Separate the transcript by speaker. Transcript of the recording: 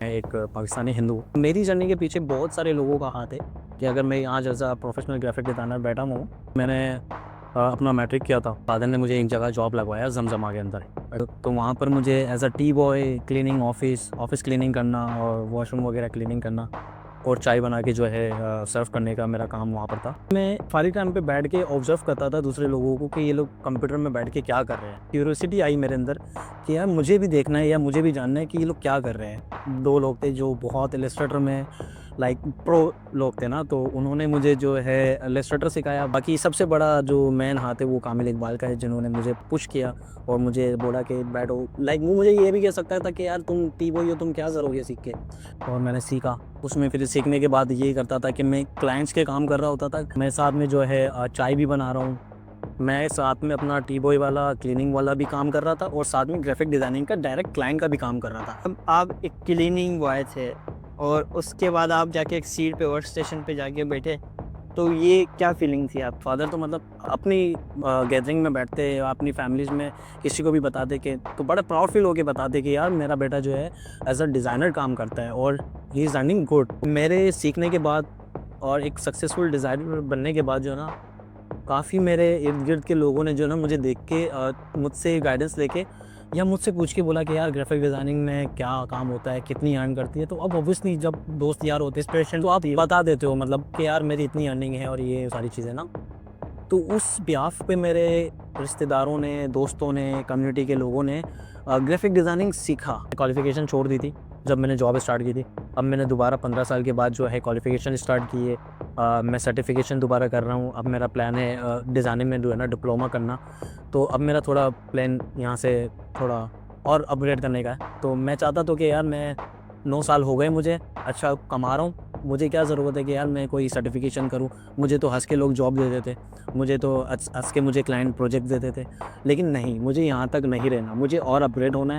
Speaker 1: मैं एक पाकिस्तानी हिंदू हूँ। मेरी जर्नी के पीछे बहुत सारे लोगों का हाथ है कि अगर मैं आज as a professional graphic designer बैठा हूँ। मैंने अपना मैट्रिक किया था। फादर ने मुझे एक जगह जॉब लगवाया जमजमा के अंदर। तो वहाँ पर मुझे as a T boy cleaning office cleaning करना और वॉशरूम वगैरह क्लीनिंग करना और चाय बना के जो है सर्व करने का मेरा काम वहाँ पर था। मैं खाली टाइम पे बैठ के ऑब्ज़र्व करता था दूसरे लोगों को कि ये लोग कंप्यूटर में बैठ के क्या कर रहे हैं। क्यूरियोसिटी आई मेरे अंदर कि यार मुझे भी देखना है या मुझे भी जानना है कि ये लोग क्या कर रहे हैं। 2 लोग थे जो बहुत इलस्ट्रेटर में लाइक प्रो लोग थे ना, तो उन्होंने मुझे जो है इलस्ट्रेटर सिखाया। बाकी सबसे बड़ा जो मेन हाथ है वो कामिल इकबाल का है, जिन्होंने मुझे पुश किया और मुझे बोला कि बैठो। लाइक वो मुझे ये भी कह सकता था कि यार तुम टी बॉय हो, तुम क्या करोगे सीख के। और मैंने सीखा। उसमें फिर सीखने के बाद ये करता था कि मैं क्लाइंट्स के काम कर रहा होता था। मैं साथ में जो है चाय भी बना रहा हूँ। मैं साथ में अपना टी बॉय वाला क्लीनिंग वाला भी काम कर रहा था और साथ में ग्राफिक डिज़ाइनिंग का डायरेक्ट क्लाइंट का भी काम कर रहा था।
Speaker 2: अब आप एक क्लीनिंग बॉय थे और उसके बाद आप जाके एक सीट पे वर्क स्टेशन पे जाके बैठे, तो ये क्या फीलिंग थी आप?
Speaker 1: फादर तो मतलब अपनी गैदरिंग में बैठते, अपनी फैमिलीज़ में किसी को भी बताते कि, तो बड़ा प्राउड फील होके बताते कि यार मेरा बेटा जो है एज़ अ डिज़ाइनर काम करता है और ही इज़ अर्निंग गुड। मेरे सीखने के बाद और एक सक्सेसफुल डिज़ाइनर बनने के बाद जो है ना, काफ़ी मेरे इर्द-गिर्द के लोगों ने जो है ना मुझे देख के मुझसे गाइडेंस लेके या मुझसे पूछ के बोला कि यार ग्राफिक डिज़ाइनिंग में क्या काम होता है, कितनी अर्न करती है? तो अब ऑब्वियसली जब दोस्त यार होते हैं इंस्पिरेशन, तो आप बता देते हो मतलब कि यार मेरी इतनी अर्निंग है और ये सारी चीज़ें ना। तो उस बिहाफ़ पे मेरे रिश्तेदारों ने, दोस्तों ने, कम्युनिटी के लोगों ने ग्राफ़िक डिज़ाइनिंग सीखा। क्वालिफ़िकेशन छोड़ दी थी जब मैंने जॉब स्टार्ट की थी। अब मैंने दोबारा 15 साल के बाद जो है क्वालिफ़िकेशन स्टार्ट की है। मैं सर्टिफ़िकेशन दोबारा कर रहा हूँ। अब मेरा प्लान है डिज़ाइनिंग में जो है ना डिप्लोमा करना। तो अब मेरा थोड़ा प्लान यहाँ से थोड़ा और अपग्रेड करने का है। तो मैं चाहता तो कि यार मैं 9 साल हो गए मुझे, अच्छा कमा रहा हूँ। मुझे क्या ज़रूरत है कि यार मैं कोई सर्टिफ़िकेशन करूँ। मुझे तो हँस के लोग जॉब दे देते। मुझे तो हँस हँस के मुझे क्लाइंट प्रोजेक्ट देते थे। लेकिन नहीं, मुझे यहाँ तक नहीं रहना, मुझे और अपग्रेड होना है।